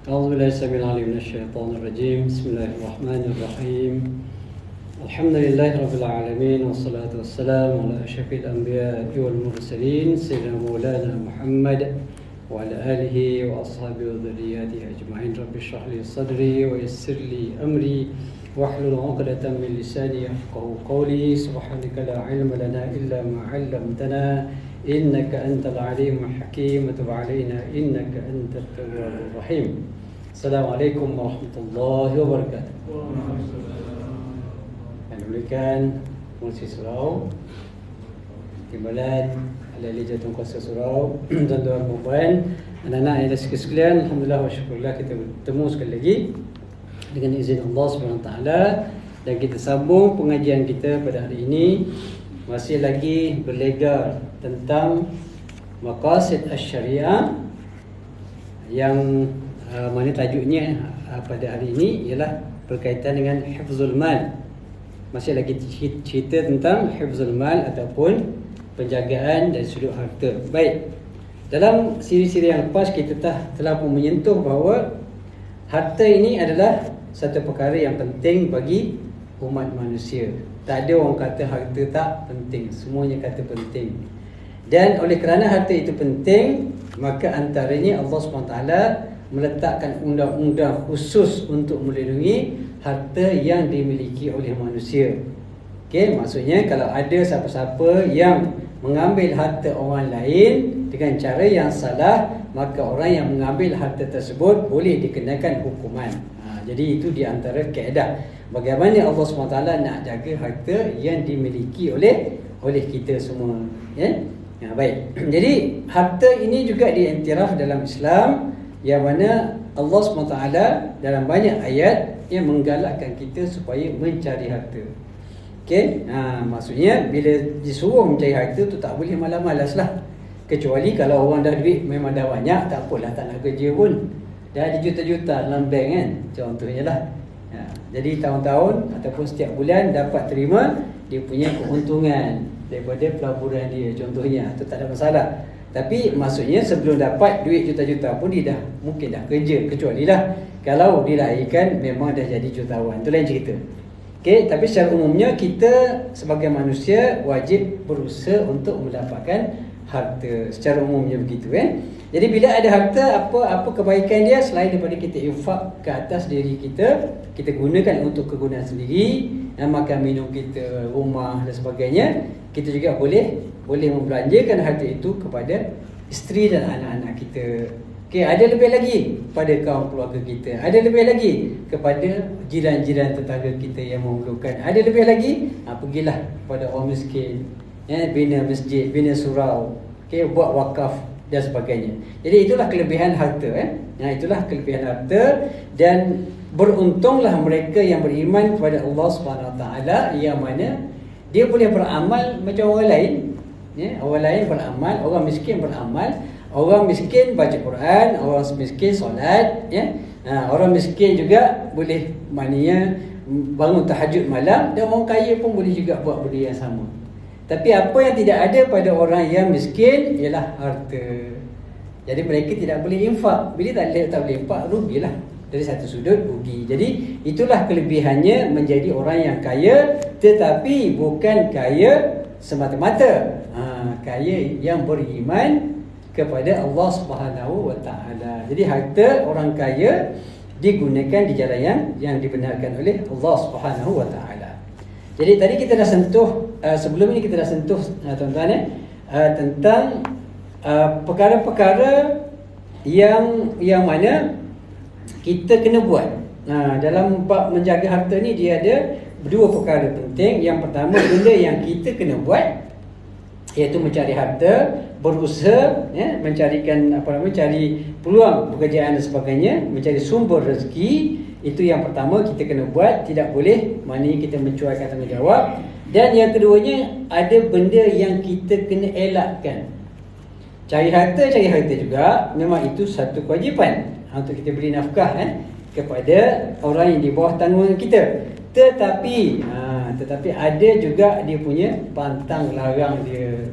أعوذ بالله السميع العليم من الشيطان الرجيم. بسم الله الرحمن الرحيم. الحمد لله رب العالمين والصلاة والسلام على أشرف الأنبياء والمرسلين سيدنا مولانا محمد وعلى آله وأصحابه وذرياته أجمعين. رب اشرح لي صدري ويسر لي أمري واحلل عقدة من لساني يفقهوا قولي. سبحانك لا علم لنا إلا ما علمتنا إنك أنت العليم الحكيم وتب علينا إنك أنت التواب الرحيم. السلام عليكم ورحمة الله وبركاته. Yang diberikan Fungsi Surau Timbalan Ahli Jatuh Kuasa Surau Tuan-tuan dan puan, anak-anak yang sekalian, alhamdulillah wa syukurlah kita bertemu sekali lagi dengan izin Allah SWT, dan kita sambung pengajian kita pada hari ini. Masih lagi berlegar tentang maqasid asy-syariah, yang mana tajuknya pada hari ini ialah berkaitan dengan hifzul mal. Masih lagi cerita tentang hifzul mal ataupun penjagaan dari sudut harta. Baik, dalam siri-siri yang lepas kita telah pun menyentuh bahawa harta ini adalah satu perkara yang penting bagi umat manusia. Tak ada orang kata harta tak penting, semuanya kata penting. Dan oleh kerana harta itu penting, maka antaranya Allah SWT meletakkan undang-undang khusus untuk melindungi harta yang dimiliki oleh manusia. Okey, maksudnya kalau ada siapa-siapa yang mengambil harta orang lain dengan cara yang salah, maka orang yang mengambil harta tersebut boleh dikenakan hukuman. Jadi itu di antara kaedah bagaimana Allah SWT nak jaga harta yang dimiliki oleh kita semua. Baik. Jadi harta ini juga diiktiraf dalam Islam, yang mana Allah SWT dalam banyak ayat yang menggalakkan kita supaya mencari harta. Okey, maksudnya bila disuruh mencari harta tu tak boleh malas-malas lah. Kecuali kalau orang dah duit memang dah banyak, tak apalah, tak nak kerja pun. Dah ada juta-juta dalam bank kan, contohnya lah. Jadi tahun-tahun ataupun setiap bulan dapat terima dia punya keuntungan daripada pelaburan dia, contohnya. Itu tak ada masalah. Tapi maksudnya sebelum dapat duit juta-juta pun dia dah mungkin dah kerja. Kecuali lah kalau dilahirkan memang dah jadi jutawan, itu lain cerita. Okey, tapi secara umumnya kita sebagai manusia wajib berusaha untuk mendapatkan harta. Secara umumnya begitu Jadi bila ada harta, apa kebaikan dia selain daripada kita infak ke atas diri kita, kita gunakan untuk kegunaan sendiri, makan minum kita, rumah dan sebagainya, kita juga boleh membelanjakan harta itu kepada isteri dan anak-anak kita. Okey, ada lebih lagi pada kaum keluarga kita, ada lebih lagi kepada jiran-jiran tetangga kita yang memerlukan, ada lebih lagi pergilah kepada orang miskin, bina masjid, bina surau, buat wakaf dan sebagainya. Jadi itulah kelebihan harta. Itulah kelebihan harta, dan beruntunglah mereka yang beriman kepada Allah SWT, yang mana dia boleh beramal macam orang lain. Orang lain beramal, orang miskin beramal. Orang miskin baca Quran, orang miskin solat, orang miskin juga boleh maknanya bangun tahajud malam, dan orang kaya pun boleh juga buat benda yang sama. Tapi apa yang tidak ada pada orang yang miskin ialah harta. Jadi mereka tidak boleh infak. Bila tak boleh infak, rugilah. Dari satu sudut rugi. Jadi itulah kelebihannya menjadi orang yang kaya, tetapi bukan kaya semata-mata. Kaya yang beriman kepada Allah Subhanahu Wa Taala. Jadi harta orang kaya digunakan di jalan yang dibenarkan oleh Allah Subhanahu Wa Taala. Jadi tadi kita dah sentuh, sebelum ini kita dah sentuh tuan-tuan tentang perkara-perkara yang mana kita kena buat. Dalam bab menjaga harta ni dia ada dua perkara penting. Yang pertama, benda yang kita kena buat, iaitu mencari harta, berusaha cari peluang pekerjaan dan sebagainya, mencari sumber rezeki. Itu yang pertama kita kena buat, tidak boleh maknanya kita mencuaikan tanggungjawab. Dan yang keduanya, ada benda yang kita kena elakkan. Cari harta juga memang itu satu kewajipan untuk kita beri nafkah kepada orang yang di bawah tanggungan kita. Tetapi ada juga dia punya pantang larang dia.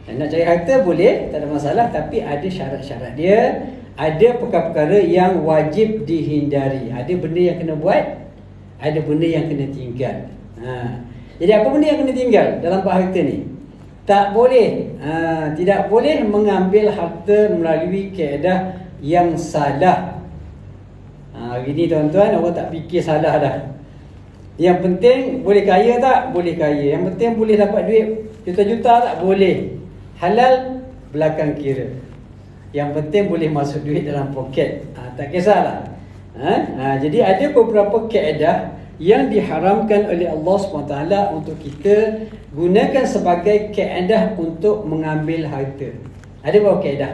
Nak cari harta boleh, tak ada masalah, tapi ada syarat-syarat dia. Ada perkara-perkara yang wajib dihindari. Ada benda yang kena buat, ada benda yang kena tinggal. Jadi apa benda yang kena tinggal dalam bab harta ni? Tak boleh, tidak boleh mengambil harta melalui kaedah yang salah. Hari ni tuan-tuan, orang tak fikir salah dah. Yang penting boleh kaya tak? Boleh kaya. Yang penting boleh dapat duit juta-juta tak? Boleh. Halal belakang kira. Yang penting boleh masuk duit dalam poket. Tak kisahlah. Jadi ada beberapa kaedah yang diharamkan oleh Allah SWT untuk kita gunakan sebagai kaedah untuk mengambil harta. Ada beberapa kaedah.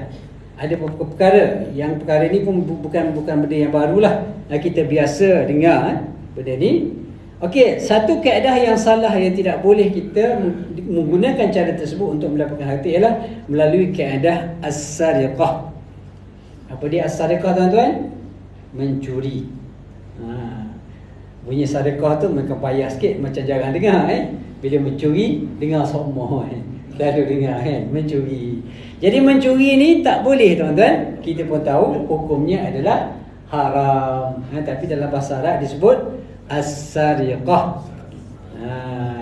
Ada beberapa perkara. Yang perkara ni pun bukan benda yang barulah. Kita biasa dengar benda ni. Okey, satu kaedah yang salah yang tidak boleh kita menggunakan cara tersebut untuk mendapatkan harta ialah melalui kaedah as-sariqah. Apa dia as-sariqah tuan-tuan? Mencuri. Bunyi sariqah tu macam payah sikit, macam jarang dengar Bila mencuri, dengar semua Selalu dengar mencuri. Jadi mencuri ni tak boleh tuan-tuan. Kita pun tahu hukumnya adalah haram. Tapi dalam bahasa Arab disebut as-sariqah.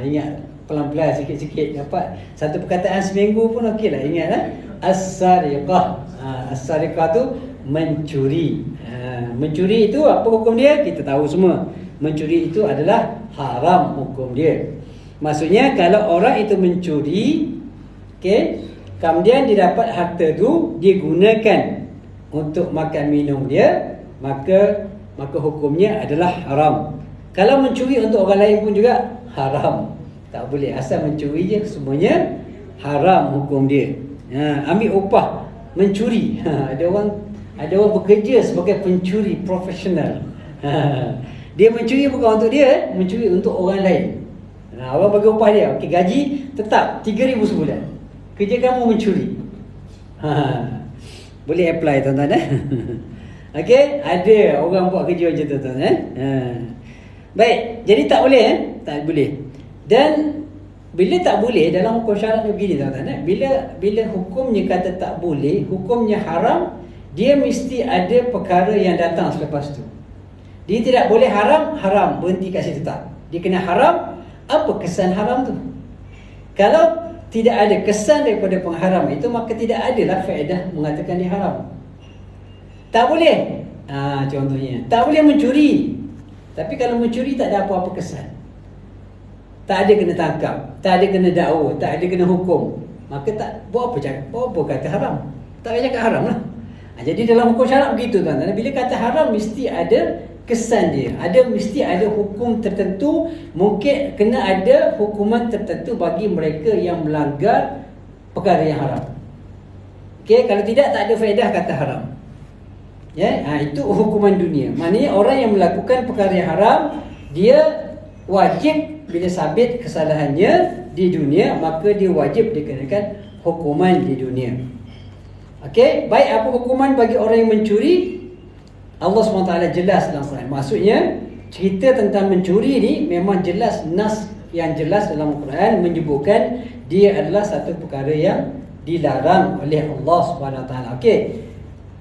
Ingat pelan-pelan sikit-sikit, dapat satu perkataan seminggu pun okeylah ingat as-sariqah. As-sariqah tu mencuri. Mencuri itu apa hukum dia? Kita tahu semua. Mencuri itu adalah haram hukum dia. Maksudnya kalau orang itu mencuri, kemudian dia dapat harta tu, dia gunakan untuk makan minum dia, maka hukumnya adalah haram. Kalau mencuri untuk orang lain pun juga haram. Tak boleh, asal mencuri je semuanya haram hukum dia. Ambil upah mencuri. Ada orang bekerja sebagai pencuri profesional. Dia mencuri bukan untuk dia, mencuri untuk orang lain. Orang bagi upah dia, okey, gaji tetap 3,000 sebulan. Kerja kamu mencuri. Boleh apply tuan-tuan Okey, ada orang buat kerja macam tu tuan-tuan Baik, jadi tak boleh tak boleh. Dan bila tak boleh dalam hukum syarak ni begini tuan-tuan bila hukumnya kata tak boleh, hukumnya haram, dia mesti ada perkara yang datang selepas tu. Dia tidak boleh haram berhenti kat situ tak. Dia kena haram, apa kesan haram tu? Kalau tidak ada kesan daripada pengharam itu, maka tidak adalah faedah mengatakan dia haram. Tak boleh. Contohnya, tak boleh mencuri. Tapi kalau mencuri tak ada apa-apa kesan. Tak ada kena tangkap, tak ada kena dakwa, tak ada kena hukum. Maka tak buat apa kata haram. Tak payah cakap haram lah. Jadi dalam hukum syarak begitu tuan-tuan. Bila kata haram mesti ada kesan dia. Mesti ada hukum tertentu. Mungkin kena ada hukuman tertentu bagi mereka yang melanggar perkara yang haram. Kalau tidak, tak ada faedah kata haram. Itu hukuman dunia. Maknanya orang yang melakukan perkara yang haram, dia wajib bila sabit kesalahannya di dunia, maka dia wajib dikenakan hukuman di dunia. Baik, apa hukuman bagi orang yang mencuri? Allah SWT jelas dalam Quran. Maksudnya cerita tentang mencuri ni memang jelas, nas yang jelas dalam Quran menyebutkan dia adalah satu perkara yang dilarang oleh Allah SWT.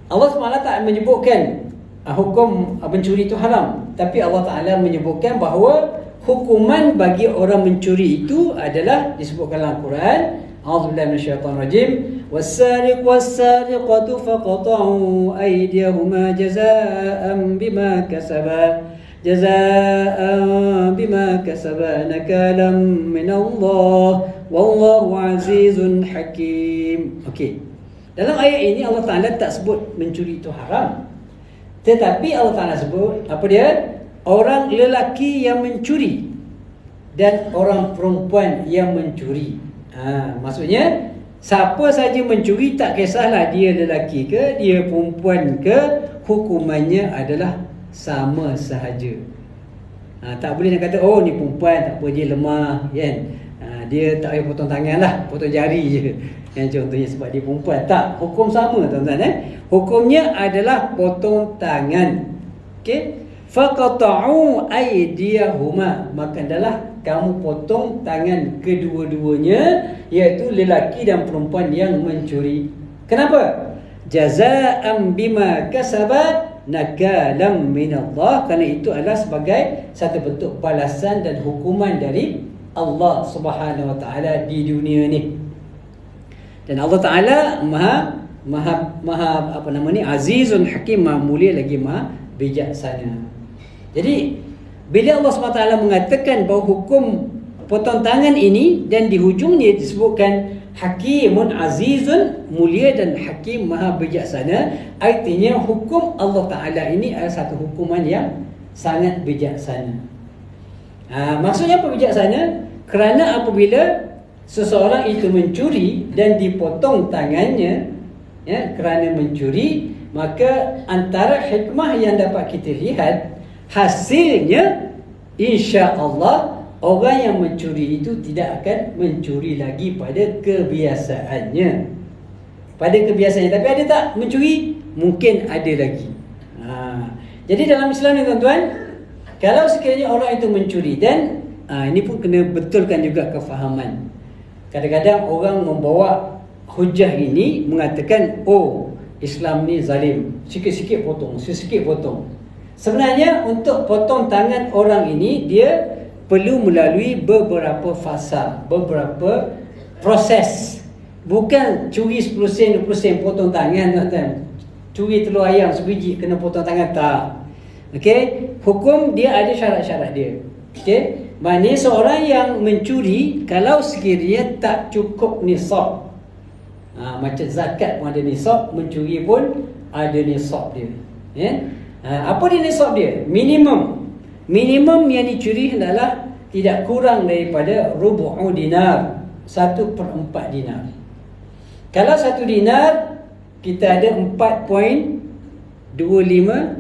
Allah SWT tak menyebutkan hukum mencuri itu haram, tapi Allah Ta'ala menyebutkan bahawa hukuman bagi orang mencuri itu adalah disebutkan dalam Quran. A'udzubillahi minasyaitonir rajim. Was-sariqu was-sariqatu faqata'u aydiyahuma jazaa'an bima kasaba nakalam min Allah wallahu azizun hakim. Dalam ayat ini Allah Ta'ala tak sebut mencuri itu haram, tetapi Allah Ta'ala sebut apa dia? Orang lelaki yang mencuri dan orang perempuan yang mencuri. Maksudnya siapa saja mencuri, tak kisahlah dia lelaki ke, dia perempuan ke, hukumannya adalah sama sahaja. Tak boleh nak kata oh ni perempuan tak apa, dia lemah kan, dia tak payah potong tangan lah, potong jari je contohnya sebab dia perempuan. Tak, hukum sama tuan-tuan Hukumnya adalah potong tangan. faqata'u aydiyahuma, maka adalah kamu potong tangan kedua-duanya, iaitu lelaki dan perempuan yang mencuri. Kenapa? Jazaa'an bima kasabat nakalam minallah, kerana itu adalah sebagai satu bentuk balasan dan hukuman dari Allah Subhanahu wa taala di dunia ni. Dan Allah Taala maha azizun hakim, maha mulia lagi maha bijaksana. Jadi bila Allah SWT mengatakan bahawa hukum potong tangan ini, dan di hujungnya disebutkan hakimun azizun, mulia dan hakim maha bijaksana, artinya hukum Allah Ta'ala ini adalah satu hukuman yang sangat bijaksana. Maksudnya apa bijaksana? Kerana apabila seseorang itu mencuri dan dipotong tangannya, kerana mencuri, maka antara hikmah yang dapat kita lihat, hasilnya insya-Allah orang yang mencuri itu tidak akan mencuri lagi pada kebiasaannya. Tapi ada tak mencuri? Mungkin ada lagi. Jadi dalam Islam ni tuan-tuan, kalau sekiranya orang itu mencuri, dan ini pun kena betulkan juga kefahaman. Kadang-kadang orang membawa hujah ini mengatakan, oh, Islam ni zalim, sikit-sikit potong, sikit potong. Sebenarnya untuk potong tangan orang ini, dia perlu melalui beberapa fasa, beberapa proses. Bukan curi 10 sen, 20 sen potong tangan, tuan-tuan. Curi telur ayam sebiji kena potong tangan, tak. Okey, hukum dia ada syarat-syarat dia. Okey, maknanya seorang yang mencuri, kalau sekiranya tak cukup nisab, macam zakat pun ada nisab, mencuri pun ada nisab dia. Apa dia nisab dia? Minimum yang dicuri adalah tidak kurang daripada rubu'u dinar, 1/4 dinar. Kalau 1 dinar, kita ada 4.25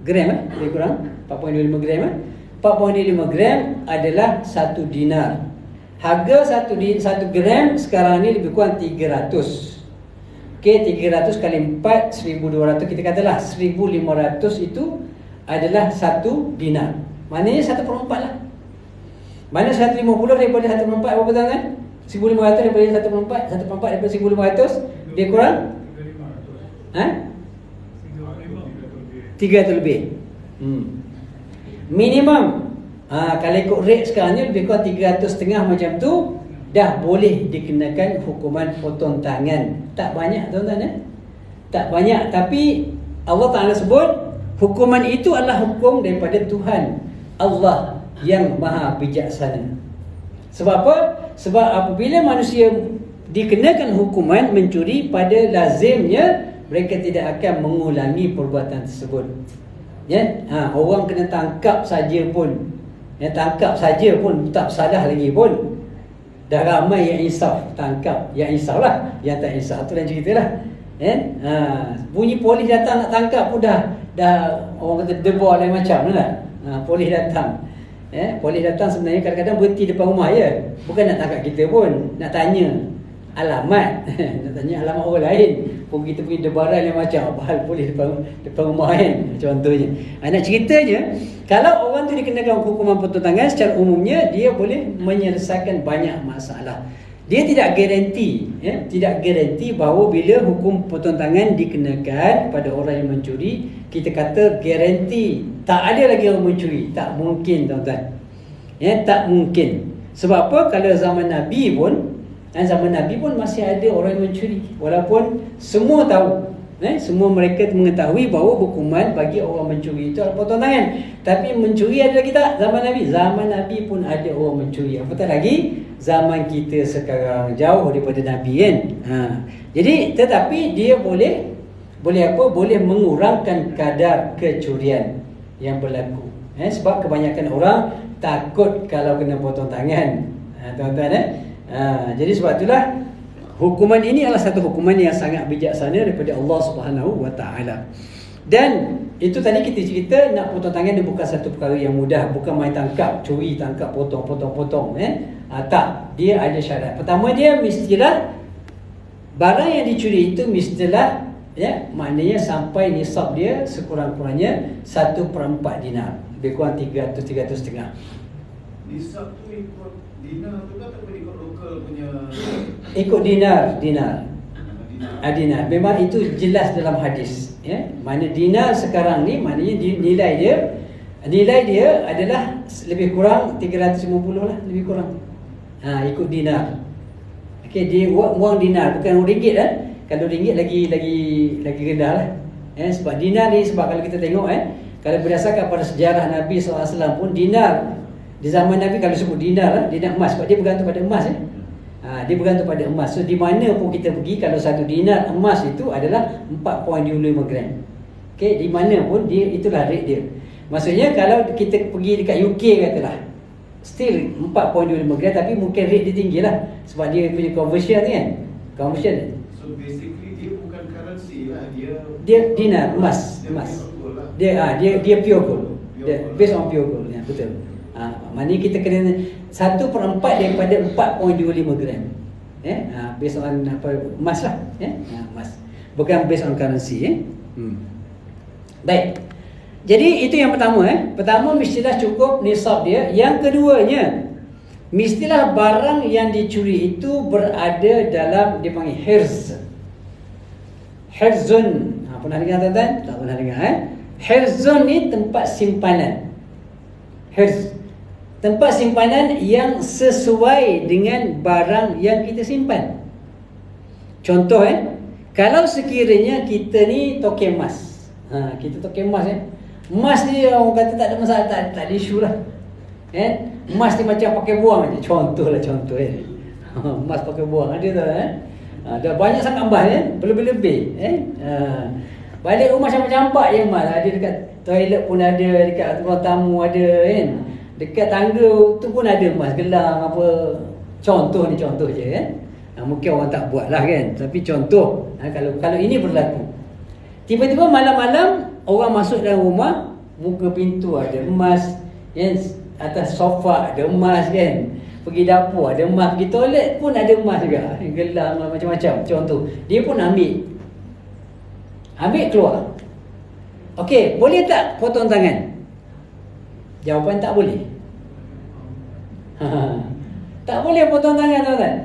gram, lebih kurang 4.25 gram. 4.25 gram adalah 1 dinar. Harga 1 gram sekarang ni lebih kurang 300. Okey, 300 kali 4, 1,200, kita katalah 1,500 itu adalah 1 dinar. Maknanya 1/4 lah. Mana 150 daripada 1/4 berapa tangan? 1,500 daripada 1/4, 1/4 daripada 1,500, dia kurang? 300 lebih. Minimum. Kalau ikut rate sekarang ni lebih kurang 300.5 macam tu, dah boleh dikenakan hukuman potong tangan. Tak banyak, tuan-tuan, tak banyak, tapi Allah Ta'ala sebut hukuman itu adalah hukum daripada Tuhan Allah yang maha bijaksana. Sebab apa? Sebab apabila manusia dikenakan hukuman mencuri, pada lazimnya mereka tidak akan mengulangi perbuatan tersebut. Orang kena tangkap saja pun, tangkap saja pun tak salah lagi pun, dah ramai yang insaf tangkap, yang insaf lah, yang tak insaf tu lain cerita lah. Bunyi polis datang nak tangkap pun dah orang kata debar lain macam lah. Polis datang, polis datang sebenarnya kadang-kadang berhenti depan rumah je, bukan nak tangkap kita pun, nak tanya alamat nak tanya alamat orang lain pun, kita pergi debaran lain macam, apa polis depan rumah kan, contohnya. Nak ceritanya, kalau orang tu dikenakan hukuman potong tangan, secara umumnya dia boleh menyelesaikan banyak masalah. Dia tidak garanti, tidak garanti bahawa bila hukum potong tangan dikenakan pada orang yang mencuri, kita kata garanti tak ada lagi orang mencuri. Tak mungkin, tuan-tuan. Tak mungkin. Sebab apa? Kalau zaman Nabi pun, masih ada orang yang mencuri. Walaupun semua tahu, semua mereka mengetahui bahawa hukuman bagi orang mencuri itu adalah potong tangan. Tapi mencuri ada lagi tak zaman Nabi? Zaman Nabi pun ada orang mencuri. Apatah lagi zaman kita sekarang, jauh daripada Nabi kan. Jadi tetapi dia boleh apa? Boleh mengurangkan kadar kecurian yang berlaku. Sebab kebanyakan orang takut kalau kena potong tangan. Tuan-tuan, jadi sebab itulah hukuman ini adalah satu hukuman yang sangat bijaksana daripada Allah Subhanahu wa taala. Dan itu tadi kita cerita, nak potong tangan dia bukan satu perkara yang mudah, bukan main tangkap, curi, tangkap, potong. Tak, dia ada syarat. Pertama, dia mestilah barang yang dicuri itu mestilah Ya, maknanya sampai nisab dia sekurang-kurangnya 1/4 dinar, lebih kurang 300 Nisab tu ikut dinar tu kan, ataupun ikut lokal punya? Ikut dinar. Dinar. Dinar. Memang itu jelas dalam hadis, ya. Mana dinar sekarang ni maknanya nilai dia adalah lebih kurang 350 lah, lebih kurang. Ikut dinar. Okey, dia wang dinar, bukan ringgit kan. Kalau ringgit lagi rendah lah. Sebab dinar ni, sebab kalau kita tengok kalau berdasarkan pada sejarah Nabi SAW pun, dinar di zaman Nabi, kalau sebut dinar emas, sebab dia bergantung pada emas. Dia bergantung pada emas. So di mana pun kita pergi, kalau 1 dinar emas itu adalah 4.25 gram. Okey, di mana pun dia, itulah rate dia. Maksudnya kalau kita pergi dekat UK katalah, still 4.25 gram, tapi mungkin rate dia tinggi lah, sebab dia punya conversion ni kan. Conversion. So basically dia bukan currency lah, dia dinar, emas. Dia pure gold. Based on pure gold, ya, betul. Maknanya kita kena 1/4 daripada 4.25 gram. Based on emas lah, emas. Bukan based on currency. Baik. Jadi itu yang pertama. Pertama, mestilah cukup nisab dia. Yang keduanya, mestilah barang yang dicuri itu berada dalam, dia panggil hirz. Hirzun. Pernah dengar tuan-tuan? Tak pernah dengar. Hirzun ni tempat simpanan. Hirz, tempat simpanan yang sesuai dengan barang yang kita simpan. Contoh kalau sekiranya kita ni token emas. Kita token emas emas ni orang kata tak ada masalah, tak ada isu lah. Emas ni macam pakai buang je. Contoh. Emas pakai buang ada tak dah banyak sangat emas berlebih-lebih. Balik rumah macam campak je emas. Ada dekat toilet pun ada, dekat ruang tamu ada dekat tangga tu pun ada emas, gelang apa. Contoh je mungkin orang tak buat lah kan, tapi contoh. Kalau ini berlaku, tiba-tiba malam-malam orang masuk dalam rumah, muka pintu ada emas, atas sofa ada emas kan, pergi dapur ada emas, pergi toilet pun ada emas juga, gelang macam-macam. Contoh, dia pun ambil keluar. Okey, boleh tak potong tangan? Jawapan tak boleh. Tak boleh potong tangan, tuan-tuan.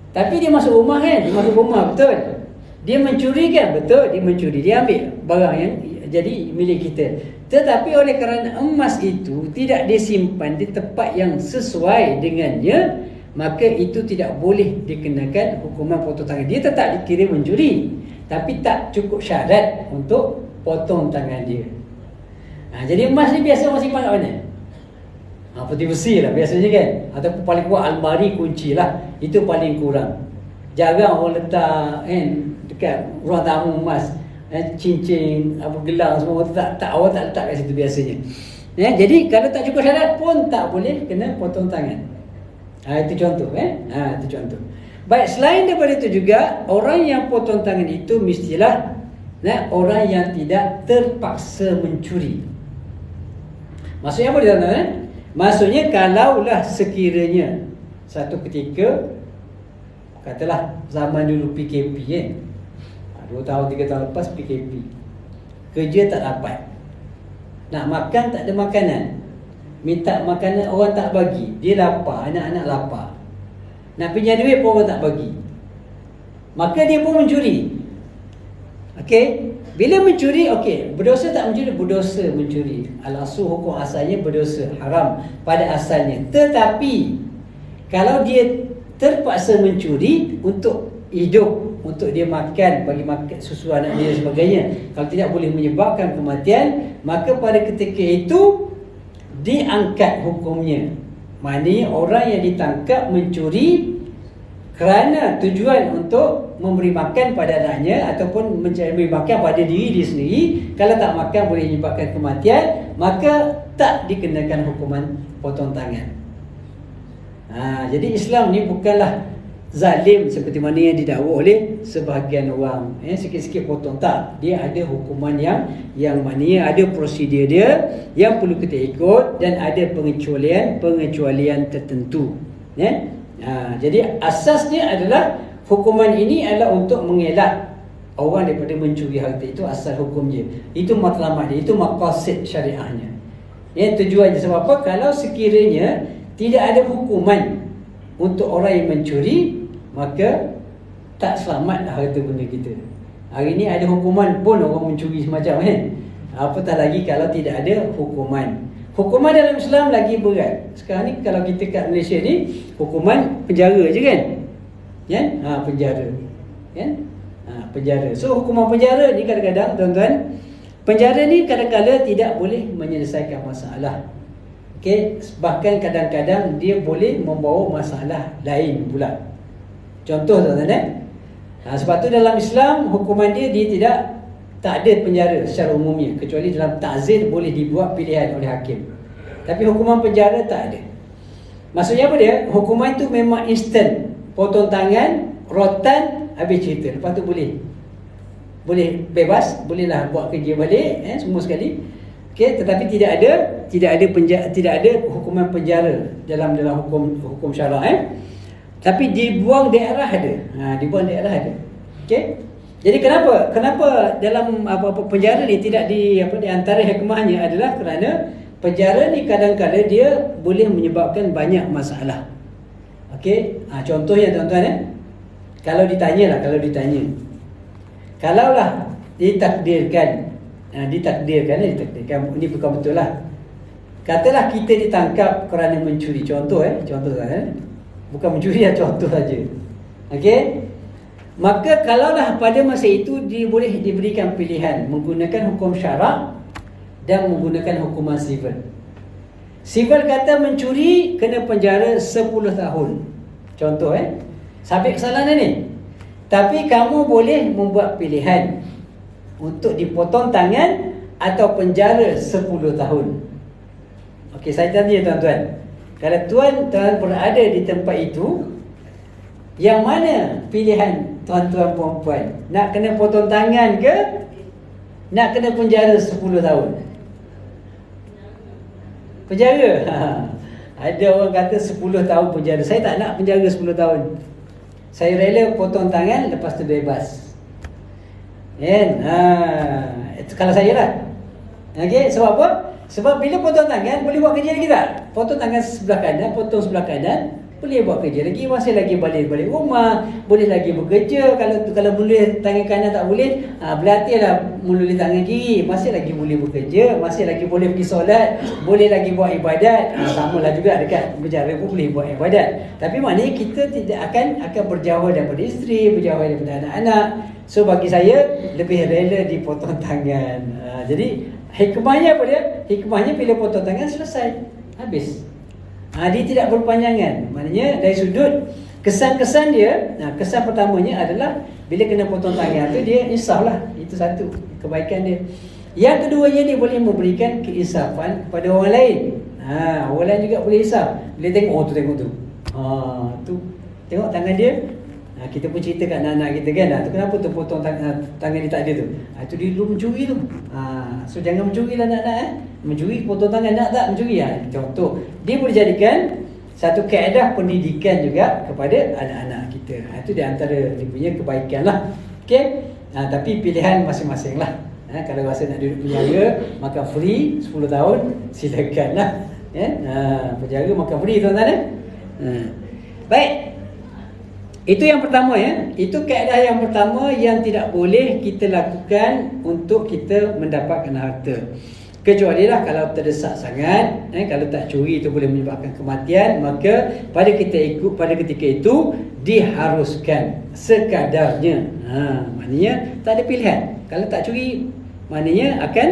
Tapi dia masuk rumah dia masuk rumah, betul. Dia mencuri kan? Betul, dia mencuri. Dia ambil barang yang jadi milik kita. Tetapi oleh kerana emas itu tidak disimpan di tempat yang sesuai dengannya, maka itu tidak boleh dikenakan hukuman potong tangan. Dia tetap dikira mencuri, tapi tak cukup syarat untuk potong tangan dia. Jadi emas ni biasa orang simpan kat mana? Peti besi lah biasanya kan, ataupun paling kuat almari kunci lah. Itu paling kurang. Jarang orang letak dekat ruang tamu emas, cincin, gelang semua. Orang tak letak kat situ biasanya. Jadi kalau tak cukup syarat pun tak boleh kena potong tangan. Itu contoh. Itu contoh. Baik, selain daripada itu juga, orang yang potong tangan itu mestilah orang yang tidak terpaksa mencuri. Maksudnya apa dia tuan-tuan? Maksudnya kalaulah sekiranya satu ketika, katalah zaman dulu PKP 2 tahun 3 tahun lepas PKP, kerja tak dapat, nak makan tak ada makanan, minta makanan orang tak bagi, dia lapar, anak-anak lapar, nak pinjam duit pun orang tak bagi, maka dia pun mencuri. Okey, bila mencuri, berdosa tak mencuri? Berdosa mencuri. Al-aslu, hukum asalnya berdosa, haram pada asalnya. Tetapi kalau dia terpaksa mencuri untuk hidup, untuk dia makan, bagi makan susu anak dia dan sebagainya, kalau tidak boleh menyebabkan kematian, maka pada ketika itu diangkat hukumnya. Maknanya orang yang ditangkap mencuri kerana tujuan untuk memberi makan pada anaknya ataupun memberi makan pada diri dia sendiri, kalau tak makan boleh menyebabkan kematian, maka tak dikenakan hukuman potong tangan. Jadi Islam ni bukanlah zalim seperti mana yang didakwa oleh sebahagian orang, sikit-sikit potong. Tak, dia ada hukuman yang maknanya ada prosedur dia yang perlu kita ikut, dan ada pengecualian tertentu. Jadi asasnya adalah hukuman ini adalah untuk mengelak orang daripada mencuri harta. Itu asal hukum dia. Itu matlamat dia, itu maqasid syariahnya. Tujuannya sebab apa? Kalau sekiranya tidak ada hukuman untuk orang yang mencuri, maka tak selamatlah harta benda kita. Hari ni ada hukuman pun orang mencuri semacam apatah lagi kalau tidak ada hukuman. Hukuman dalam Islam lagi berat. Sekarang ni kalau kita kat Malaysia ni, hukuman penjara je kan? Penjara. Penjara. So hukuman penjara ni kadang-kadang tuan-tuan, penjara ni kadang-kadang tidak boleh menyelesaikan masalah. Okey, bahkan kadang-kadang dia boleh membawa masalah lain pula. Contoh tuan-tuan sebab tu dalam Islam hukuman dia tak ada penjara secara umumnya, kecuali dalam ta'zir boleh dibuat pilihan oleh hakim. Tapi hukuman penjara tak ada. Maksudnya apa dia? Hukuman tu memang instant, potong tangan, rotan, habis cerita. Lepas tu boleh bebas, bolehlah buat kerja balik semua sekali. Okey, tetapi tidak ada hukuman penjara dalam hukum syarak Tapi dibuang daerah ada. Dibuang daerah ada. Okey. Jadi kenapa dalam penjara ni tidak di antara hikmahnya adalah kerana penjara ni kadang-kadang dia boleh menyebabkan banyak masalah. Okey, contohnya tuan-tuan kalau ditanya kalaulah ditakdirkan ini bukan betul lah. Katalah kita ditangkap kerana mencuri, contoh bukan mencuri, contoh saja. Okey. Maka kalaulah pada masa itu boleh diberikan pilihan menggunakan hukum syarak dan menggunakan hukuman sivil. Sivil kata mencuri kena penjara 10 tahun. Contoh sabit kesalahan ni. Tapi kamu boleh membuat pilihan untuk dipotong tangan atau penjara 10 tahun. Okey, saya tanya tuan-tuan. Kalau tuan-tuan berada di tempat itu, yang mana pilihan tuan-tuan puan-puan? Nak kena potong tangan ke? Nak kena penjara 10 tahun? Penjara? Ada orang kata 10 tahun penjara. Saya tak nak penjara 10 tahun. Saya rela potong tangan, lepas tu bebas. Itu kalau saya lah. Okey, sebab apa? Sebab bila potong tangan, boleh buat kerja lagi tak? Potong tangan sebelah kanan, potong sebelah kanan, boleh buat kerja lagi, masih lagi balik rumah, boleh lagi bekerja. Kalau mula tangan kanan tak boleh, berlatihlah mula tangan kiri, masih lagi boleh bekerja, masih lagi boleh pergi solat, boleh lagi buat ibadat. Samalah juga dekat penjara pun boleh buat ibadat. Tapi maknanya kita tidak akan berjauh daripada isteri, berjauh daripada anak-anak. So bagi saya lebih rela dipotong tangan. Jadi hikmahnya apa dia? Hikmahnya bila potong tangan selesai, habis. Dia tidak berpanjangan. Maknanya dari sudut kesan-kesan dia, kesan pertamanya adalah bila kena potong tangan tu dia insaf lah. Itu satu kebaikan dia. Yang keduanya dia boleh memberikan keinsafan kepada orang lain. Orang lain juga boleh insaf. Bila tengok, tengok tu. Tu tengok tangan dia. Kita pun cerita kat anak-anak kita kan, tu kenapa tu potong tangan dia tak ada tu. Itu dia dulu mencuri tu. So jangan mencuri lah anak-anak. Mencuri potong tangan, nak tak mencuri. Contoh, dia boleh jadikan satu kaedah pendidikan juga kepada anak-anak kita. Itu di antara dia punya kebaikan lah. Okay? Tapi pilihan masing-masing lah. Kalau rasa nak duduk penjara, makan free 10 tahun, silakan lah. Penjara makan free tuan-tuan. Baik. Itu yang pertama Itu kaedah yang pertama yang tidak boleh kita lakukan untuk kita mendapatkan harta. Kecuali lah kalau terdesak sangat, kalau tak curi itu boleh menyebabkan kematian, maka pada ketika itu diharuskan sekadarnya. Maknanya tak ada pilihan. Kalau tak curi, maknanya akan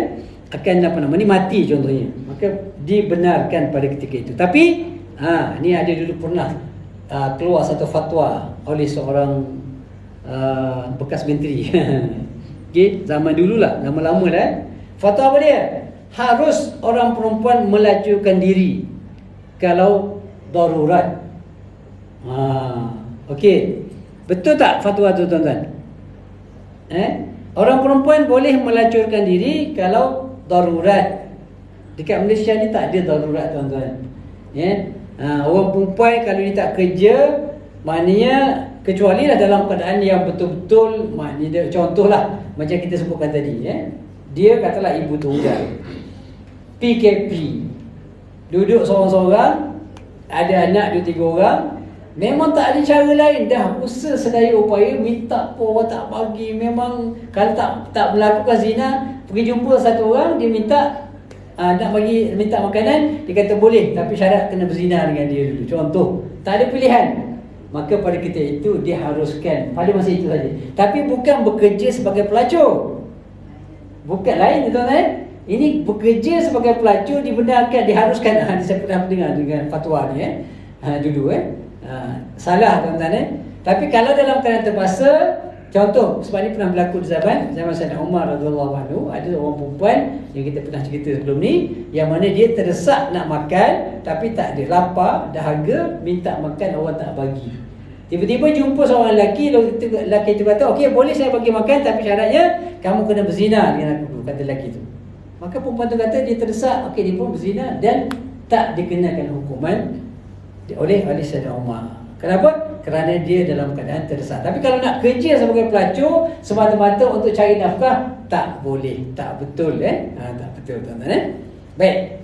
mati contohnya. Maka dibenarkan pada ketika itu. Tapi ni ada dulu pernah keluar satu fatwa oleh seorang bekas menteri. Okay, zaman dululah, lama-lama dah. Fatwa apa dia? Harus orang perempuan melacurkan diri kalau darurat. Okey. Betul tak fatwa tu tuan-tuan? Orang perempuan boleh melacurkan diri kalau darurat. Dekat Malaysia ni tak ada darurat tuan-tuan. Orang perempuan kalau dia tak kerja, maknanya Kecuali lah dalam keadaan yang betul-betul, maknanya contohlah macam kita sebutkan tadi, dia katalah ibu tunggal, PKP, duduk seorang-seorang, ada anak 2-3 orang, memang tak ada cara lain, dah usaha sedaya upaya, minta pun orang tak bagi. Memang kalau tak melakukan zina, pergi jumpa satu orang, dia minta nak bagi, minta makanan, dia kata boleh, tapi syarat kena berzina dengan dia dulu. Contoh, tak ada pilihan. Maka pada kita itu diharuskan pada masa itu saja. Tapi bukan bekerja sebagai pelacur. Bukan lain tuan-tuan. Ini bekerja sebagai pelacur dibenarkan, diharuskan. Saya pernah dengar dengan fatwa ni dulu salah tuan-tuan. Tapi kalau dalam keadaan terpaksa, contoh sebab ni pernah berlaku di zaman Sayyidina Umar radhiyallahu anhu, ada orang perempuan yang kita pernah cerita sebelum ni, yang mana dia terdesak nak makan tapi tak ada, lapar, dahaga, minta makan, orang tak bagi. Tiba-tiba jumpa seorang lelaki itu kata, okey boleh saya bagi makan, tapi syaratnya kamu kena berzina dengan aku, kata lelaki tu. Maka perempuan tu kata dia terdesak, okey dia pun berzina dan tak dikenakan hukuman oleh Sayyidina Umar. Kenapa? Kerana dia dalam keadaan terdesak. Tapi kalau nak kerja sebagai pelacur semata-mata untuk cari nafkah, tak boleh, tak betul tak betul tuan-tuan. Baik.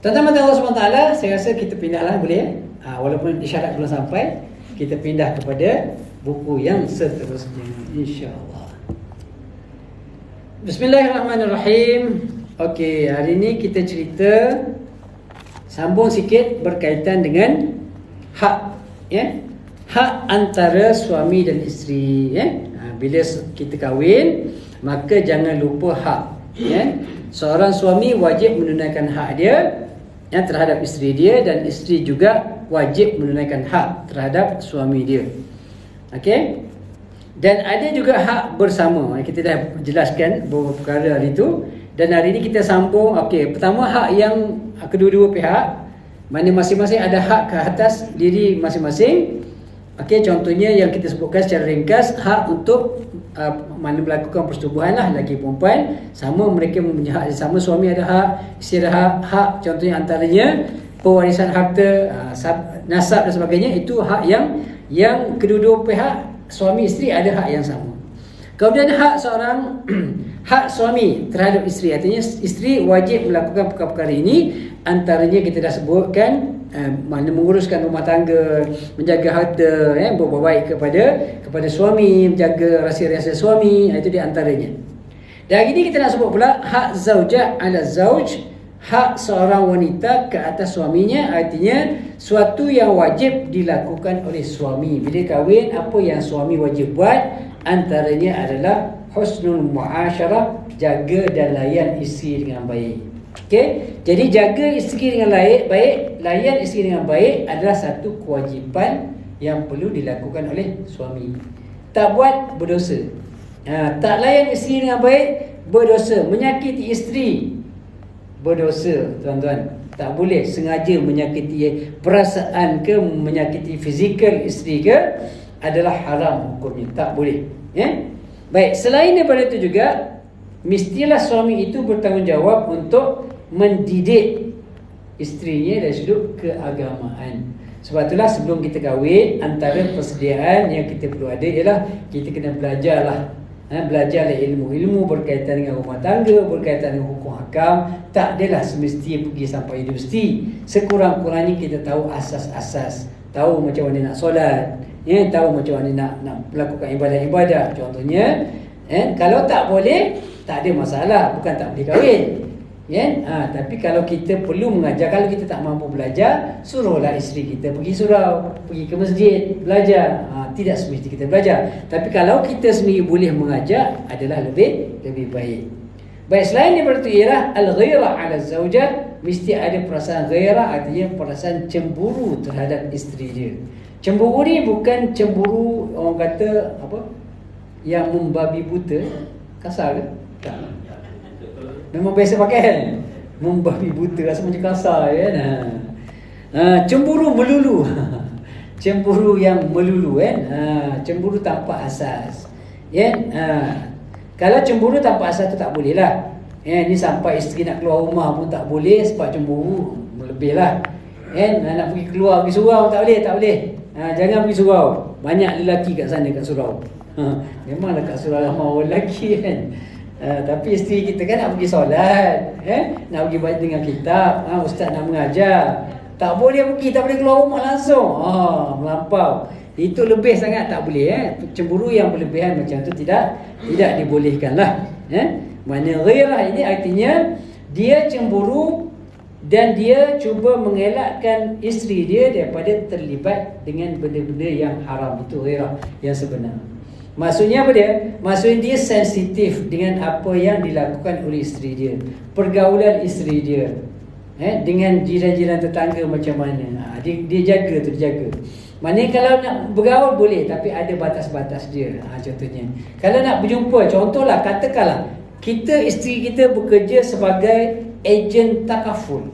Tuan-tuan Allah SWT, saya rasa kita pindahlah boleh walaupun isyarat belum sampai, kita pindah kepada buku yang seterusnya insya-Allah. Bismillahirrahmanirrahim. Okey, hari ini kita cerita sambung sikit berkaitan dengan hak, hak antara suami dan isteri. Bila kita kahwin, maka jangan lupa hak. Seorang suami wajib menunaikan hak dia terhadap isteri dia, dan isteri juga wajib menunaikan hak terhadap suami dia. Okey. Dan ada juga hak bersama. Kita dah jelaskan beberapa perkara hari itu, dan hari ini kita sambung. Okey, pertama hak yang kedua-dua pihak, mana masing-masing ada hak ke atas diri masing-masing. Okey, contohnya yang kita sebutkan secara ringkas, hak untuk mana melakukan persetubuhan lah, lelaki perempuan sama, mereka mempunyai hak yang sama. Suami ada hak, isteri ada hak, contohnya antaranya pewarisan harta, nasab dan sebagainya. Itu hak yang kedua-dua pihak, suami isteri ada hak yang sama. Kemudian hak seorang hak suami terhadap isteri, artinya isteri wajib melakukan perkara-perkara ini. Antaranya kita dah sebutkan, mana menguruskan rumah tangga, menjaga harta, berbuat baik kepada suami, menjaga rahsia-rahsia suami, itu di antaranya. Dan hari ini kita nak sebut pula hak zaujah ala zauj, hak seorang wanita ke atas suaminya, artinya suatu yang wajib dilakukan oleh suami. Bila kahwin, apa yang suami wajib buat? Antaranya adalah husnul muasyarah, jaga dan layan isteri dengan baik. Okey, jadi jaga isteri dengan baik, layan isteri dengan baik adalah satu kewajipan yang perlu dilakukan oleh suami. Tak buat, berdosa. Tak layan isteri dengan baik, berdosa. Menyakiti isteri, berdosa tuan-tuan. Tak boleh sengaja menyakiti perasaan ke menyakiti fizikal isteri ke, adalah haram hukumnya, tak boleh. Baik, selain daripada itu juga, mestilah suami itu bertanggungjawab untuk mendidik isterinya dari sudut keagamaan. Sebab itulah sebelum kita kahwin, antara persediaan yang kita perlu ada ialah kita kena belajarlah. Belajarlah ilmu berkaitan dengan rumah tangga, berkaitan dengan hukum hakam. Tak adalah semestinya pergi sampai universiti. Sekurang-kurangnya kita tahu asas-asas, tahu macam mana nak solat, tahu macam mana nak melakukan ibadah-ibadah. Contohnya, kalau tak boleh, tak ada masalah, bukan tak boleh kahwin. Tapi kalau kita perlu mengajar, kalau kita tak mampu belajar, suruhlah isteri kita pergi surau, pergi ke masjid belajar. Tidak semestinya kita belajar, tapi kalau kita sendiri boleh mengajar, adalah lebih baik. Baik, selain daripada itu ialah al-ghairah ala zaujah, mesti ada perasaan ghairah, artinya perasaan cemburu terhadap isteri dia. Cemburu ni bukan cemburu orang kata apa, yang membabi buta, kasar ke? Tak. Memang biasa pakai kan? Membabi buta, rasa macam kasar kan? Cemburu melulu. Cemburu yang melulu kan? Cemburu tanpa asas. Kalau cemburu tanpa asas tu tak boleh lah. Ni sampai isteri nak keluar rumah pun tak boleh sebab cemburu, lebih lah. Nak pergi keluar, pergi surau tak boleh. Jangan pergi surau. Banyak lelaki kat sana kat surau. Memanglah kat surau ramai orang lelaki kan. Tapi isteri kita kan nak pergi solat, nak pergi baca dengan kitab, ustaz nak mengajar. Tak boleh pergi, tak boleh keluar rumah langsung. Melampau. Itu lebih sangat tak boleh. Cemburu yang berlebihan macam tu tidak dibolehkan lah. Mana ghairah ini artinya dia cemburu dan dia cuba mengelakkan isteri dia daripada terlibat dengan benda-benda yang haram. Itu ghairah yang sebenar. Maksudnya apa dia? Maksudnya dia sensitif dengan apa yang dilakukan oleh isteri dia, pergaulan isteri dia, dengan jiran-jiran tetangga macam mana. Dia jaga tu, dia jaga. Maknanya kalau nak bergaul boleh, tapi ada batas-batas dia. Contohnya, kalau nak berjumpa, contohlah katakanlah isteri kita bekerja sebagai ejen takaful.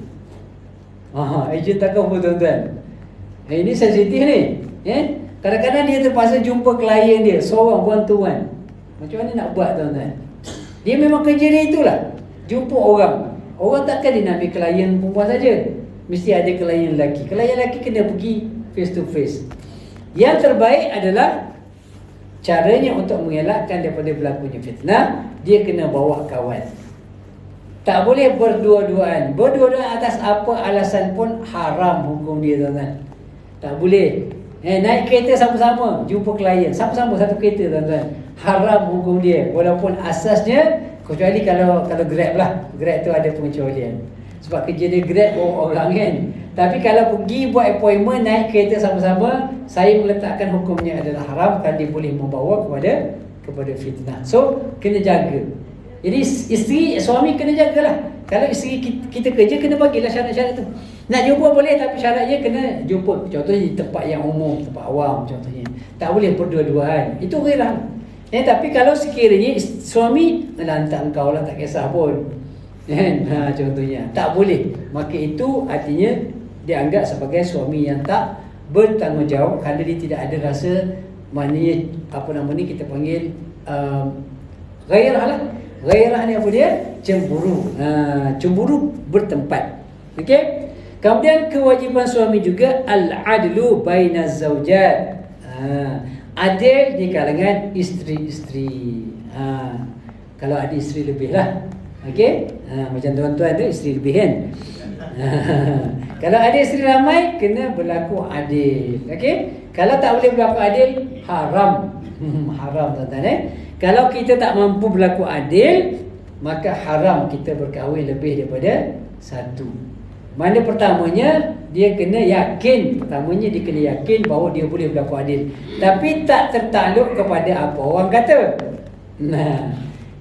Ejen takaful tuan-tuan. Ini sensitif ni. Kadang-kadang dia terpaksa jumpa klien dia seorang one-to-one. Macam mana nak buat tuan-tuan? Dia memang kerja dia itulah, jumpa orang. Orang takkan dia nak ambil klien perempuan saja. Mesti ada klien lelaki. Klien lelaki kena pergi face to face. Yang terbaik adalah caranya untuk mengelakkan daripada berlakunya fitnah, dia kena bawa kawan. Tak boleh berdua-duaan. Berdua-duaan atas apa alasan pun haram hukum dia tuan-tuan. Tak boleh. Naik kereta sama-sama, jumpa klien sama-sama satu kereta tuan-tuan, haram hukum dia. Walaupun asasnya, kecuali kalau Grab lah, Grab tu ada pengecualian sebab kerja dia Grab bawa orang kan. Tapi kalau pergi buat appointment, naik kereta sama-sama, saya meletakkan hukumnya adalah haram, kan dia boleh membawa kepada fitnah. So kena jaga. Jadi suami kena jagalah. Kalau isteri kita kerja, kena bagilah syarat-syarat tu. Nak jumpa boleh, tapi syaratnya kena jumpa. Contohnya di tempat yang umum, tempat awam contohnya. Tak boleh berdua-duaan. Itu ghairah. Tapi kalau sekiranya suami lantak engkau lah, tak kisah pun. Contohnya. Tak boleh. Maka itu artinya dianggap sebagai suami yang tak bertanggungjawab, kerana dia tidak ada rasa, maknanya kita panggil ghairah lah. Ghairah ni apa dia? Cemburu. Cemburu bertempat. Okey? Kemudian kewajipan suami juga al-adlu bainaz zaujat. Adil di kalangan isteri-isteri. Kalau ada isteri lebih lah. Okey? Macam tuan-tuan tu isteri lebih kan. Kalau ada isteri ramai, kena berlaku adil. Okey? Kalau tak boleh berlaku adil, haram. Haram tuan-tuan. Kalau kita tak mampu berlaku adil, maka haram kita berkahwin lebih daripada satu. Mana pertamanya, dia kena yakin. Pertamanya dia kena yakin bahawa dia boleh berlaku adil. Tapi tak tertakluk kepada apa orang kata.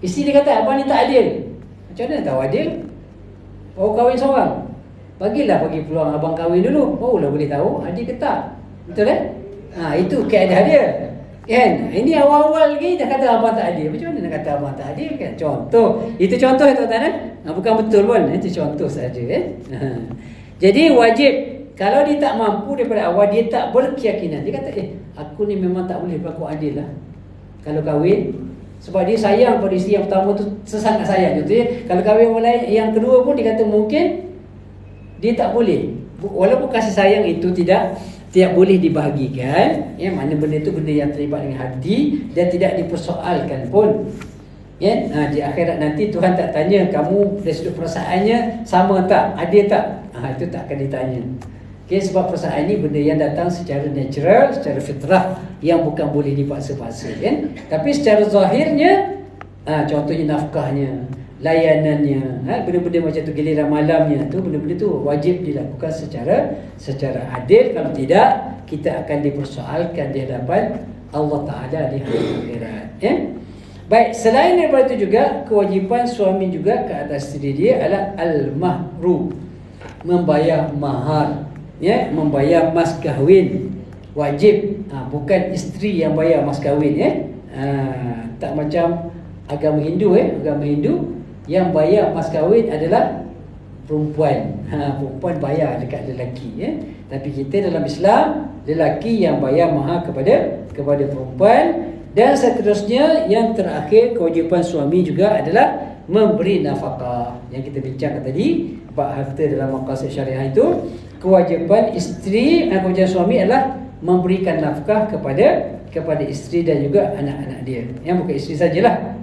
Isteri dia kata, abang ni tak adil. Macam mana tahu adil? Baru kahwin seorang. Bagi peluang abang kahwin dulu, barulah boleh tahu adil ke tak. Betul itu kaedah dia. Kan? Ini awal-awal lagi dah kata abang tak adil. Macam mana nak kata abang tak adil kan? Contoh. Itu contoh tuan-tuan. Bukan betul pun. Itu contoh saja. Jadi wajib. Kalau dia tak mampu daripada awal, dia tak berkeyakinan. Dia kata, aku ni memang tak boleh berlaku adil lah kalau kahwin. Sebab dia sayang pada isteri yang pertama tu, sesangat sayang. Contohnya, kalau kahwin orang lain, yang kedua pun dia kata mungkin dia tak boleh. Walaupun kasih sayang itu tidak boleh dibahagikan, mana benda itu benda yang terlibat dengan hati dan tidak dipersoalkan pun. Di akhirat nanti Tuhan tak tanya kamu dari sudut perasaannya sama tak, adil tak. Itu tak akan ditanya. Sebab perasaan ini benda yang datang secara natural, secara fitrah, yang bukan boleh dipaksa-paksa. Tapi secara zahirnya, contohnya nafkahnya, layanannya, benda-benda macam tu, giliran malamnya tu, benda-benda tu wajib dilakukan secara adil. Kalau tidak, kita akan dipersoalkan di hadapan Allah Ta'ala di hari akhirat. Baik, selain daripada itu juga, kewajipan suami juga ke atas diri dia adalah al-mahru, membayar mahar, membayar mas kahwin. Wajib, bukan isteri yang bayar mas kahwin. Tak macam agama Hindu. Agama Hindu, yang bayar mas kahwin adalah perempuan. Perempuan bayar dekat lelaki. Tapi kita dalam Islam, lelaki yang bayar mahar kepada perempuan. Dan seterusnya, yang terakhir, kewajipan suami juga adalah memberi nafkah. Yang kita bincangkan tadi, bab harta dalam maqasid syariah itu, kewajipan isteri, kewajipan suami adalah memberikan nafkah kepada isteri dan juga anak-anak dia. Yang bukan isteri sajalah.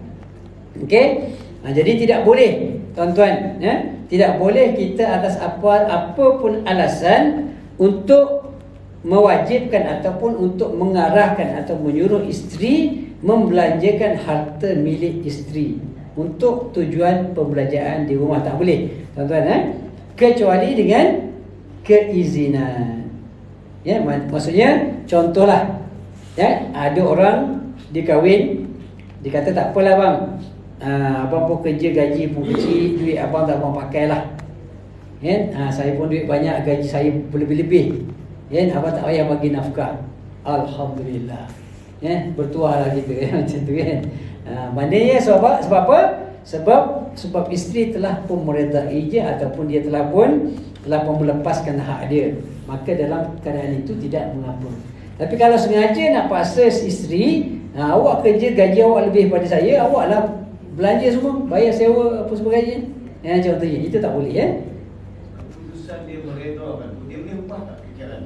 Okey. Jadi tidak boleh tuan-tuan, tidak boleh kita atas apapun alasan untuk mewajibkan ataupun untuk mengarahkan atau menyuruh isteri membelanjakan harta milik isteri untuk tujuan pembelanjaan di rumah. Tak boleh tuan-tuan, kecuali dengan keizinan. Maksudnya contohlah, ada orang dikahwin, dikata tak apalah bang, abang pun kerja gaji pun kecil, duit abang tak abang pakailah. Saya pun duit banyak, gaji saya berlebih-lebih. Abang tak payah bagi nafkah. Alhamdulillah. Bertuahlah kita macam tu kan. Maknanya sebab apa? Sebab isteri telah pun meredai dia ataupun dia telah pun melepaskan hak dia. Maka dalam keadaan itu tidak mengapa. Tapi kalau sengaja nak paksa isteri, awak kerja gaji awak lebih pada saya, awak lah belanja semua, bayar sewa apa sebagainya. Contohnya itu tak boleh Keputusan dia meredakan, dia boleh ubah tak fikiran?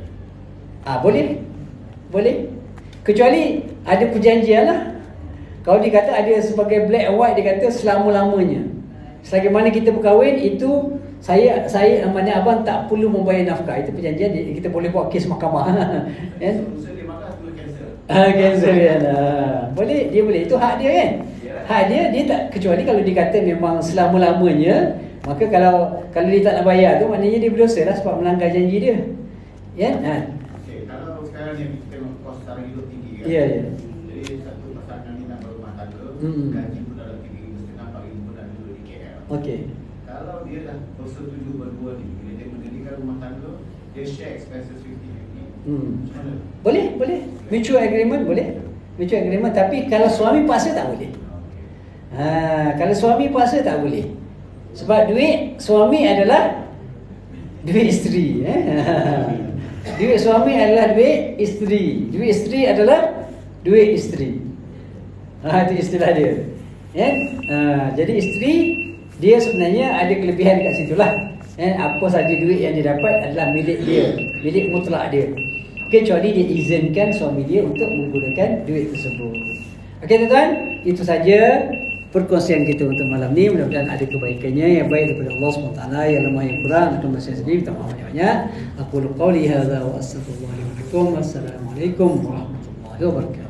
Boleh. Kecuali ada perjanjian lah. Kalau dia kata ada sebagai black and white, dia kata selama-lamanya. Selagi mana kita berkahwin, itu saya mana abang tak perlu membayar nafkah. Itu perjanjian, kita boleh buat kes mahkamah. Solusi dia makan tu cancel. Cancel kan. Boleh, dia boleh. Itu hak dia kan. Hak dia tak, kecuali kalau dia kata memang selama-lamanya, maka kalau dia tak nak bayar tu, maknanya dia berdosa lah sebab melanggar janji dia. Okey, kalau sekarang ni kita tengok kos sara hidup tinggi kan. Ya. Jadi satu pasangan ni nak berumah tangga, gaji pun dalam 3,500 4,000 pun dah duduk di KL. Okey. Kalau dia dah bersetuju berdua ni, bila dia mendirikan rumah tangga, dia share expenses 50-50. Macam mana? Boleh. Mutual agreement boleh. Mutual agreement, tapi kalau suami paksa tak boleh. Kalau suami paksa tak boleh. Sebab duit suami adalah duit isteri. Duit suami adalah duit isteri. Duit isteri adalah duit isteri. Itu istilah dia. Jadi isteri dia sebenarnya ada kelebihan kat situlah. Apa saja duit yang dia dapat adalah milik dia, milik mutlak dia. Kecuali dia izinkan suami dia untuk menggunakan duit tersebut. Okey tuan-tuan, itu saja perkongsian kita untuk malam ni. Mudah-mudahan ada kebaikannya yang baik daripada Allah SWT. Yang lemah yang kurang akan saya sendiri minta maaf banyak-banyak. Aku qauli hadza wa astaghfirullahaladzim. Wassalamualaikum warahmatullahi wabarakatuh.